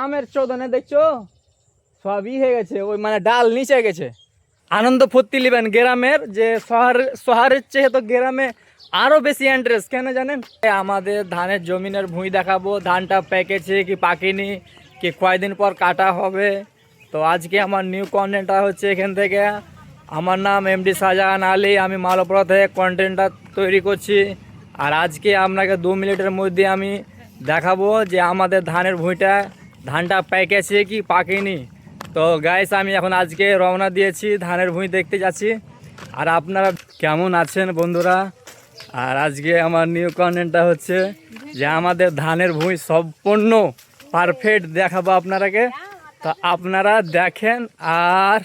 আমের চোদনে দেখছো সবই হয়ে গেছে, ওই মানে ডাল নিচে গেছে। আনন্দ ফুর্তি লিবেন গ্রামের, যে শহরের চেয়ে তো গ্রামে আরো বেশি ইন্টারেস্ট। কেন জানেন? আমাদের ধানের জমিনের ভুঁই দেখাবো, ধানটা পেকেছে কি পাকেনি, কি কয়দিন পর কাটা হবে। তো আজকে আমার নিউ কন্টেন্টটা হচ্ছে এখান থেকে। আমার নাম এমডি শাহজাহান আলী, আমি মালপুরা থেকে কন্টেন্টটা তৈরি করছি। আর আজকে আপনাকে 2 মিনিটের মধ্যে আমি দেখাবো যে আমাদের ধানের ভুঁইটা, ধানটা পেকেছে কি পাকেনি। তো গাইস, আমি এখন আজকে রওনা দিয়েছি, ধানের ভুঁই দেখতে যাচ্ছি। আর আপনারা কেমন আছেন বন্ধুরা? আর আজকে আমার নিউ কন্টেন্টটা হচ্ছে যে আমাদের ধানের ভুঁই সম্পূর্ণ পারফেক্ট দেখাবো আপনারাকে। তো আপনারা দেখেন আর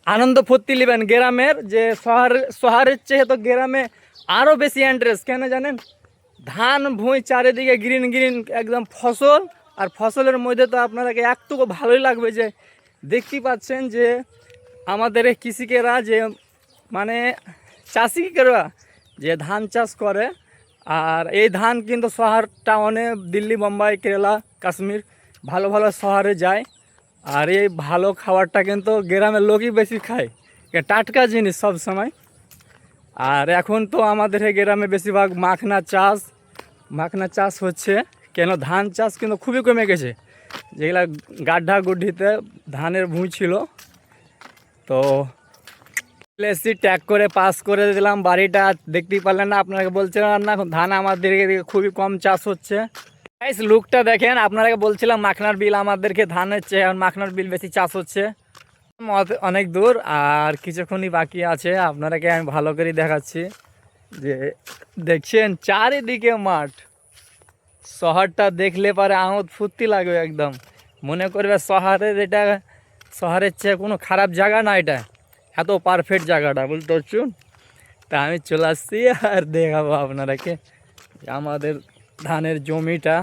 আনন্দ ফুর্তি নেবেন গ্রামের, যে শহরের চেয়ে তো গ্রামে আরও বেশি ইন্টারেস্ট। কেন জানেন? ধান ভুঁই চারিদিকে গ্রিন গ্রিন একদম ফসল, আর ফসলের মধ্যে তো আপনারাকে একটুকু ভালোই লাগবে। যে দেখতেই পাচ্ছেন যে আমাদের এই কৃষিকেরা, যে মানে চাষিকেরা যে ধান চাষ করে, আর এই ধান কিন্তু শহর টাউনে দিল্লি, মুম্বাই, কেরালা, কাশ্মীর ভালো ভালো শহরে যায়। আর এই ভালো খাবারটা কিন্তু গ্রামের লোকই বেশি খায়, টাটকা জিনিস সব সময়। আর এখন তো আমাদের এই গ্রামে বেশিরভাগ মাখনা চাষ হচ্ছে। কেন ধান চাষ কিন্তু খুবই কমে গেছে। যেগুলা গাড্ডা গুড্ডিতে ধানের ভুঁই ছিল, তো এসি ট্যাগ করে পাস করে দিলাম। বাড়িটা দেখতেই পারলেন না, আপনাকে বলছিলাম না ধান আমাদের খুবই কম চাষ হচ্ছে। লুকটা দেখেন, আপনাকে বলছিলাম মাখনার বিল আমাদেরকে ধানের চেয়ে মাখনার বিল বেশি চাষ হচ্ছে। অনেক দূর আর কিছুক্ষণই বাকি আছে, আপনারাকে আমি ভালো করে দেখাচ্ছি। যে দেখছেন চারিদিকে মাঠ, শহরটা দেখলে পরে আমোদ ফুর্তি লাগবে একদম। মনে করবে শহরের চেয়ে কোনো খারাপ জায়গা না, এটা এত পারফেক্ট জায়গাটা, বুঝতে পারছুন। তা আমি চলে আসছি আর দেখাবো আপনারাকে আমাদের ধানের জমিটা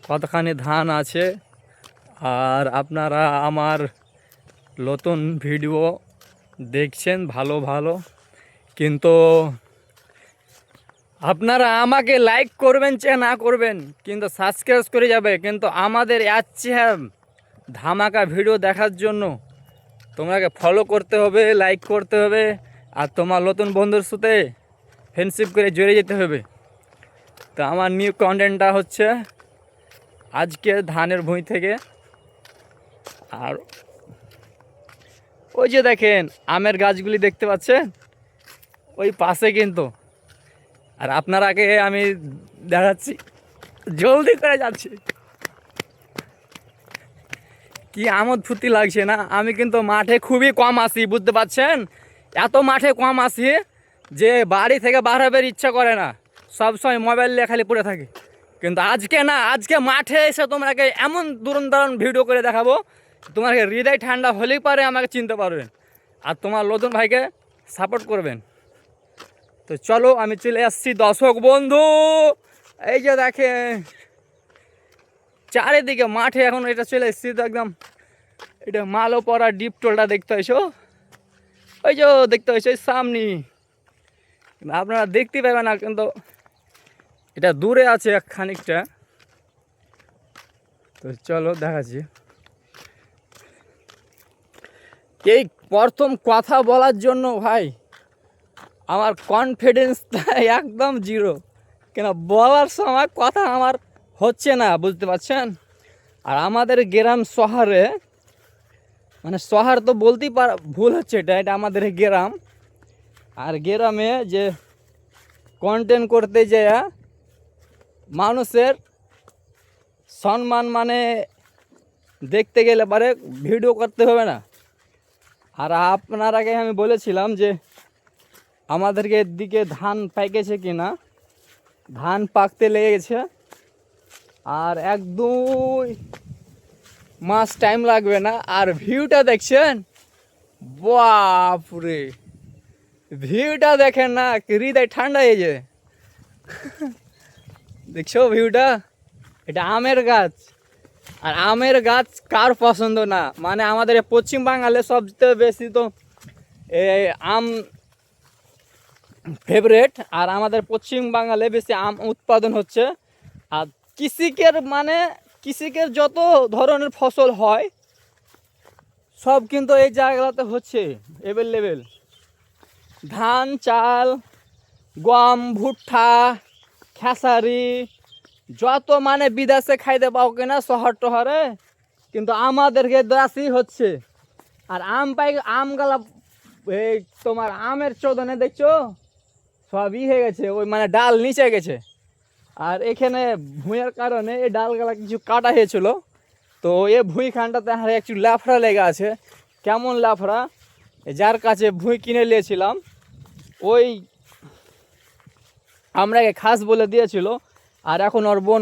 কতখানি ধান আছে। আর আপনারা আমার নতুন ভিডিও দেখছেন ভালো ভালো, কিন্তু আপনারা আমাকে লাইক করবেন চেয়ে না করবেন, কিন্তু সাবস্ক্রাইব করে যাবে। কিন্তু আমাদের ধামাকা ভিডিও দেখার জন্য তোমাকে ফলো করতে হবে, লাইক করতে হবে, আর তোমার নতুন বন্ধুর সাথে ফ্রেন্ডশিপ করে জড়িয়ে যেতে হবে। তো আমার নিউ কন্টেন্টটা হচ্ছে আজকে ধানের ভুঁই থেকে। আর ওই যে দেখেন আমের গাছগুলি দেখতে পাচ্ছেন, ওই পাশে কিন্তু। আর আপনারাকে আমি দেখাচ্ছি, জলদি করে যাচ্ছি, কি আমোদ ফুর্তি লাগছে না। আমি কিন্তু মাঠে খুবই কম আসি, বুঝতে পারছেন। এত মাঠে কম আসি যে বাড়ি থেকে বার হবার ইচ্ছা করে না, সবসময় মোবাইল নিয়ে খালি পড়ে থাকে। কিন্তু আজকে না, আজকে মাঠে এসে তোমাকে এমন দারুণ ভিডিও করে দেখাবো, তোমাকে হৃদয় ঠান্ডা হলেই পারে আমাকে চিনতে পারবেন, আর তোমার নতুন ভাইকে সাপোর্ট করবেন। তো চলো আমি চলে আসছি দর্শক বন্ধু। এই যে দেখেন চারিদিকে মাঠে, এখন এটা চলে এসছি তো একদম, এটা মালোপাড়া ডিপ টোলটা দেখতে হয়েছো, ওই যে দেখতে হয়েছে সামনে। আপনারা দেখতে পাবেন না, কিন্তু এটা দূরে আছে খানিকটা। তো চলো দেখাচ্ছি। এই প্রথম কথা বলার জন্য ভাই আমার কনফিডেন্সটা একদম জিরো, কেন বলার সময় কথা আমার হচ্ছে না, বুঝতে পারছেন। আর আমাদের গ্রাম শহরে, মানে শহর তো বলতেই ভুল হচ্ছে, এটা আমাদের গ্রাম। আর গ্রামে যে কন্টেন্ট করতে যায় মানুষের সম্মান, মানে দেখতে গেলে পারে ভিডিও করতে হবে না। আর আপনার আগে আমি বলেছিলাম যে আমাদেরকে এদিকে ধান পেকেছে কিনা, ধান পাকতে লেগে গেছে, আর 1-2 মাস টাইম লাগবে না। আর ভিউটা দেখছেন, বাপরে ভিউটা দেখেন না, হৃদয় ঠান্ডা হয়ে যায়। দেখছো ভিউটা, এটা আমের গাছ। আর আমের গাছ কার পছন্দ না, মানে আমাদের পশ্চিম বাংলায় সবচেয়ে বেশি তো আম ফেভারেট। আর আমাদের পশ্চিম বাংলায় বেশি আম উৎপাদন হচ্ছে। আর কৃষিকের যত ধরনের ফসল হয় সব কিন্তু এই জায়গাতে হচ্ছে অ্যাভেলেবেল। ধান, চাল, গম, ভুট্টা, খেসারি, যত মানে বিদেশে খাইতে পাও কিনা শহর টহরে, কিন্তু আমাদেরকে দাসই হচ্ছে। আর আম গালা এই তোমার আমের চোদনে দেখছো সবই হয়ে গেছে, ওই মানে ডাল নিচে গেছে। আর এখানে ভুঁইয়ের কারণে এই ডালগুলা কিছু কাটা হয়েছিল, তো এ ভুঁই খানটাতে একটু লাফড়া লেগে আছে। কেমন লাফড়া, যার কাছে ভুঁই কিনে নিয়েছিলাম ওই আমরাকে খাস বলে দিয়েছিল, আর এখন ওর বোন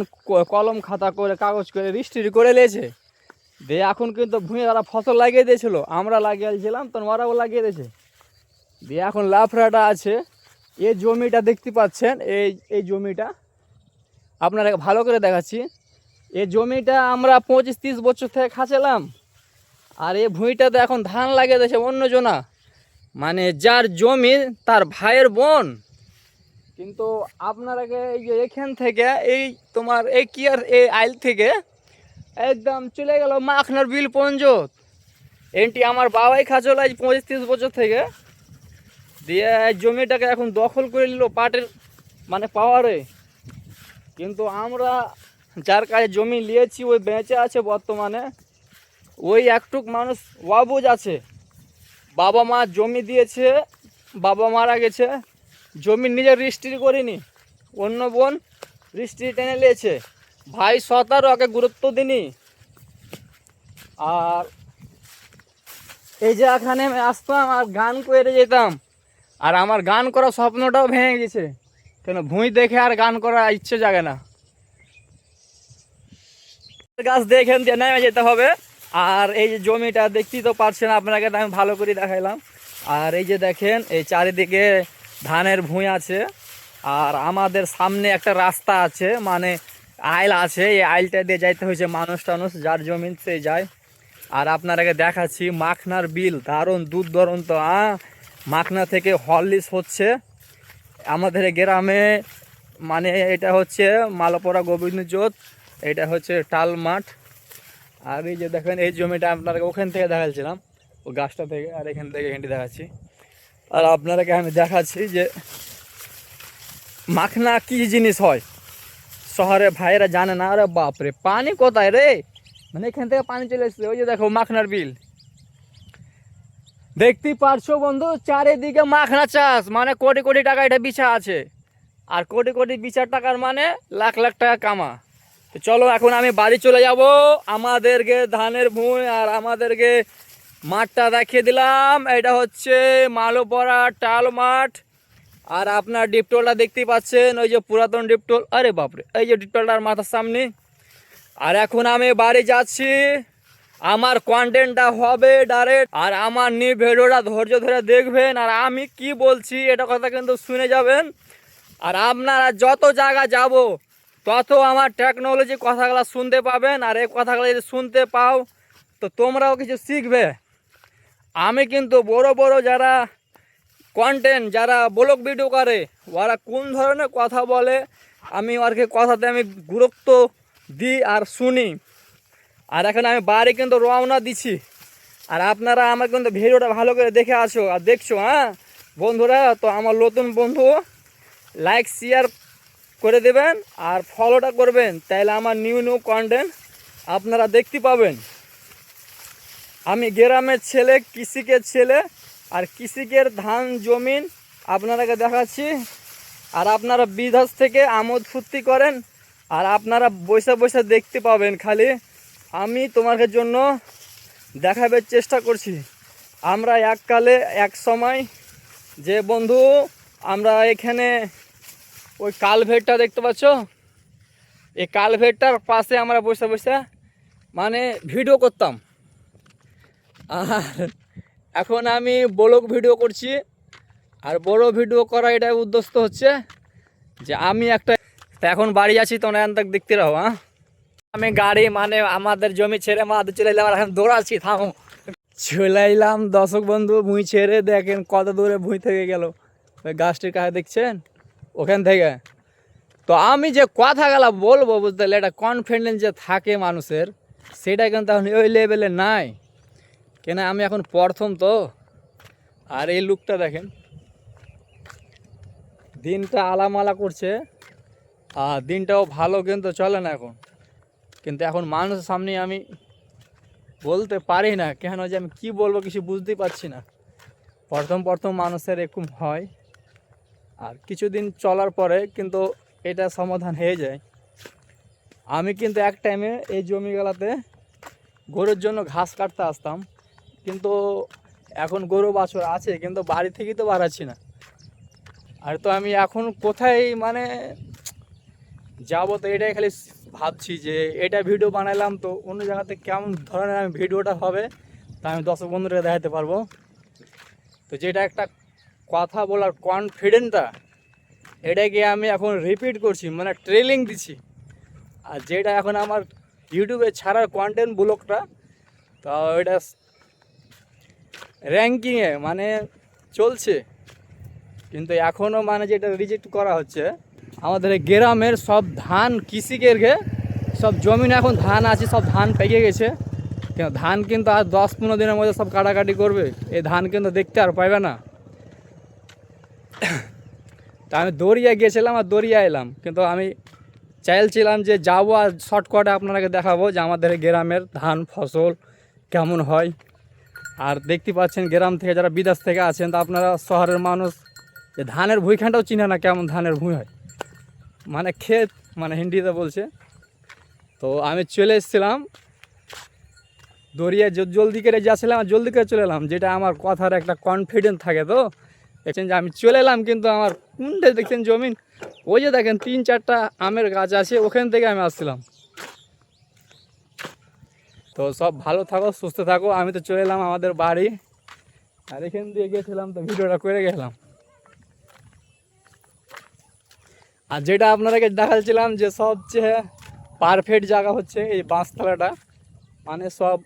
কলম খাতা করে কাগজ করে রেজিস্ট্রি করে নিয়েছে। দিয়ে এখন কিন্তু ভুঁয়ে ওরা ফসল লাগিয়ে দিয়েছিল, আমরা লাগিয়েছিলাম তো ওরাও লাগিয়ে দিয়েছে। দিয়ে এখন লাফড়াটা আছে। এই জমিটা দেখতে পাচ্ছেন, এই জমিটা আপনারা ভালো করে দেখাচ্ছি। এই জমিটা আমরা 25-30 বছর থেকে খাচ্ছিলাম, আর এই ভুঁইটাতে এখন ধান লাগিয়ে দিয়েছে অন্যজনা, মানে যার জমি তার ভাইয়ের বোন। কিন্তু আপনারাকে এই যে এখান থেকে এই তোমার এই কিয়ার এই আইল থেকে একদম চলে গেল মাখনার বিল পঞ্জত। এনটি আমার বাবাই খাচ্ছিল আজ 25-30 বছর থেকে। দিয়ে জমিটাকে এখন দখল করে নিল পাটের মানে পাওয়ারে। কিন্তু আমরা যার কাছে জমি নিয়েছি ওই বেঁচে আছে বর্তমানে, ওই একটুক মানুষ ওয়াবুজ আছে। বাবা মা জমি দিয়েছে, বাবা মারা গেছে, জমি নিজের রেজিস্ট্রি করিনি, অন্য বোন রেজিস্ট্রি টেনে নিয়েছে। ভাই সতারও ওকে গুরুত্ব দিনি। আর এই যে এখানে আসতাম আর গান করে যেতাম, আর আমার গান করার স্বপ্নটাও ভেঙে গেছে, কেন ভুঁই দেখে আর গান করার ইচ্ছে জাগে না। গাছ দেখেন যে নেমে যেতে হবে। আর এই যে জমিটা দেখতেই তো পারছেন, আপনাকে তো আমি ভালো করে দেখাইলাম। আর এই যে দেখেন এই চারিদিকে ধানের ভুঁই আছে, আর আমাদের সামনে একটা রাস্তা আছে, মানে আইল আছে। এই আইলটা দিয়ে যাইতে হয়েছে মানুষ টানুষ যার জমি সে যায়। আর আপনারাকে দেখাচ্ছি মাখনার বিল, দারুণ দুধ দুরন্ত। মাখনা থেকে হরলিক্স হচ্ছে আমাদের গ্রামে, মানে এটা হচ্ছে মালপরা গোবিন্দজোত, এটা হচ্ছে টাল মাঠ। আর এই যে দেখেন এই জমিটা আপনারা ওখান থেকে দেখাচ্ছিলাম, ও গাছটা থেকে, আর এখান থেকে এখানটি দেখাচ্ছি। আর আপনারাকে আমি দেখাচ্ছি যে মাখনা কি জিনিস হয়, শহরে ভাইয়েরা জানে না। আরে বাপরে, পানি কোথায় রে, মানে এখান থেকে পানি চলে এসছে। ওই যে দেখো মাখনার বিল দেখতেই পারছো বন্ধু, চারিদিকে মাখনা চাষ, মানে কোটি কোটি টাকা এটা বিছা আছে। আর কোটি কোটি বিচার টাকার মানে লাখ লাখ টাকা কামা। তো চলো এখন আমি বাড়ি চলে যাব। আমাদেরকে ধানের ভুঁই আর আমাদেরকে মাঠটা দেখিয়ে দিলাম। এটা হচ্ছে মালপরা টাল মাঠ। আর আপনার ডিপটোলটা দেখতেই পাচ্ছেন, ওই যে পুরাতন ডিপটোল। আরে বাপরে, এই যে ডিপটোলটার মাথার সামনে। আর এখন আমি বাড়ি যাচ্ছি, আমার কন্টেন্টটা হবে ডাইরেক্ট, আর আমার ভিডিওটা ধৈর্য ধরে দেখবেন। আর আমি কি বলছি এটা কথা কিন্তু শুনে যাবেন। আর আপনারা যত জায়গা যাব তত আমার টেকনোলজি কথাগুলো শুনতে পাবেন। আর এই কথাগুলো যদি শুনতে পাও তো তোমরাও কিছু শিখবে। আমি কিন্তু বড় বড় যারা কন্টেন্ট, যারা ব্লগ ভিডিও করে, ওরা কোন ধরনের কথা বলে আমি ওরকে কথাতে আমি গুরুত্ব দিই আর শুনি। আর এখন আমি বাড়ি কিন্তু রওনা দিচ্ছি। আর আপনারা আমার কিন্তু ভিডিওটা ভালো করে দেখে আসো আর দেখছো। বন্ধুরা, তো আমার নতুন বন্ধু লাইক শেয়ার করে দেবেন আর ফলোটা করবেন, তাইলে আমার নিউ নিউ কন্টেন্ট আপনারা দেখতে পাবেন। আমি গ্রামের ছেলে, কৃষিকের ছেলে, আর কৃষিকের ধান জমিন আপনারাকে দেখাচ্ছি। আর আপনারা বিদেশ থেকে আমোদ ফুর্তি করেন, আর আপনারা বসে বসে দেখতে পাবেন। খালি আমি তোমাদের জন্য দেখাবার চেষ্টা করছি। আমরা এককালে এক সময় যে বন্ধু আমরা এখানে ওই কালভেটটা দেখতে পাচ্ছ, এই কালভেটটার পাশে আমরা বসে বসে মানে ভিডিও করতাম। আর এখন আমি ব্লগ ভিডিও করছি। আর বড় ভিডিও করা এটা উদ্দেশ্য হচ্ছে যে আমি একটা, এখন বাড়ি যাচ্ছি, তোমরা এখন তক দেখতে রাখো। আমি গাড়ি মানে আমাদের জমি ছেড়ে মাদের চলে এলাম, আর এখন দৌড়াচ্ছি, থামো। চলে এলাম দর্শক বন্ধু ভুঁই ছেড়ে, দেখেন কত দূরে ভুঁই থেকে গেল। ওই গাছটির কাছে দেখছেন ওখান থেকে। তো আমি যে কথাগুলো বলবো বুঝতে পারলে এটা কনফিডেন্স যে থাকে মানুষের, সেটা কিন্তু এখন ওই লেভেলে নাই। কেন আমি এখন প্রথম তো। আর এই লুকটা দেখেন, দিনটা আলামালা করছে, আর দিনটাও ভালো কিন্তু চলে না এখন। কিন্তু এখন মানুষের সামনে আমি বলতে পারি না, কেন যে আমি কি বলবো কিছু বুঝতেই পারছি না। প্রথম প্রথম মানুষের এরকম হয়, আর কিছুদিন চলার পরে কিন্তু এটা সমাধান হয়ে যায়। আমি কিন্তু এক টাইমে এই জমিগুলাতে গরুর জন্য ঘাস কাটতে আসতাম, কিন্তু এখন গরু বাছুর আছে কিন্তু বাড়ি থেকেই তো বাড়াচ্ছি না। আর তো আমি এখন কোথায় মানে যাবো, তো এটাই খালি ভাবছি যে এটা ভিডিও বানাইলাম তো অন্য জায়গাতে কেমন ধরনের আমি ভিডিওটা হবে, তা আমি দর্শক বন্ধুরা দেখাতে পারবো। তো যেটা একটা কথা বলার কনফিডেন্টটা, এটাকে আমি এখন রিপিট করছি, মানে ট্রেলিং দিচ্ছি। আর যেটা এখন আমার ইউটিউবে ছাড়ার কন্টেন্ট ব্লগটা, তো এটা র্যাঙ্কিংয়ে মানে চলছে, কিন্তু এখনও মানে যেটা রিজেক্ট করা হচ্ছে। আমাদের এই গ্রামের সব ধান কৃষিকের সব জমিন এখন ধান আছে, সব ধান পেকে গেছে। কিন্তু ধান কিন্তু আর 10-15 দিনের মধ্যে সব কাটাকাটি করবে, এই ধান কিন্তু দেখতে আর পাইবে না। তা আমি দৌড়িয়ে গিয়েছিলাম আর দৌড়িয়ে এলাম, কিন্তু আমি চাইছিলাম যে যাবো আর শর্টকাটে আপনাকে দেখাবো যে আমাদের গ্রামের ধান ফসল কেমন হয়। আর দেখতে পাচ্ছেন গ্রাম থেকে যারা বিদেশ থেকে আছেন, তা আপনারা শহরের মানুষ যে ধানের ভুঁইখানটাও চিনে না কেমন ধানের ভুঁই হয়, মানে ক্ষেত মানে হিন্দিতে বলছে। তো আমি চলে এসেছিলাম দৌড়িয়ে, জলদি করে যাচ্ছিলাম আর জলদি করে চলে এলাম, যেটা আমার কথার একটা কনফিডেন্স থাকে। তো দেখছেন যে আমি চলে এলাম, কিন্তু আমার কোনটা দেখছেন জমিন, ওই যে দেখেন 3-4টা আমের গাছ আছে, ওখান থেকে আমি আসছিলাম। তো সব ভালো থাকো, সুস্থ থাকো। আমি তো চলে এলাম আমাদের বাড়ি, আর এখান দিয়ে গেছিলাম তো ভিডিওটা করে গেলাম। আর যেটা আপনাদেরকে দেখাচ্ছিলাম যে সবচেয়ে পারফেক্ট জায়গা হচ্ছে এই বাঁশতলাটা, মানে সব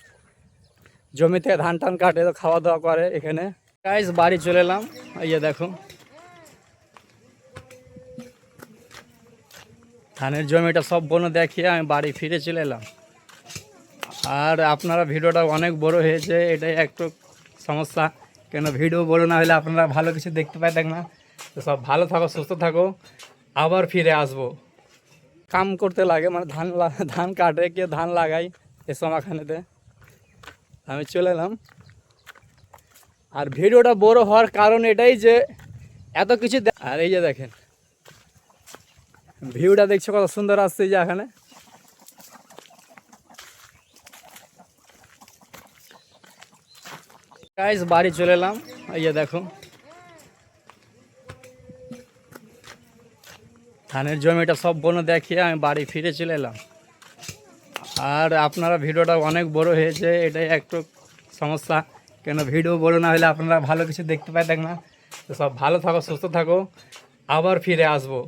জমি থেকে ধান টান কাটে তো খাওয়া দাওয়া করে এখানে। গাইস বাড়ি চলে এলাম, এই যে দেখো ধানের জমিটা সব বন দেখিয়ে আমি বাড়ি ফিরে চলে এলাম। আর আপনারা ভিডিওটা অনেক বড় হয়েছে, এটাই একটু সমস্যা, কেন ভিডিও বড় না হলে আপনারা ভালো কিছু দেখতে পাইতেন না। তো সব ভালো থাকো, সুস্থ থাকো, আবার ফিরে আসবো। কাম করতে লাগে মানে ধান কাটে, কে ধান লাগাই এ সময়খানেতে আমি চলে এলাম। আর ভিডিওটা বড় হওয়ার কারণ এটাই যে এত কিছু, আর এই যে দেখেন ভিউটা দেখছো কত সুন্দর আসছে, যে এখানে গাইস বাড়ি চলে এলাম, এই যে দেখো ধানের জমিটা সব বন দেখিয়ে আমি বাড়ি ফিরে চলে এলাম। আর আপনারা ভিডিওটা অনেক বড় হয়েছে, এটাই একটু সমস্যা, কেন ভিডিও বড় না হলে আপনারা ভালো কিছু দেখতে পাইতেন না। তো সব ভালো থাকো, সুস্থ থাকো, আবার ফিরে আসবো।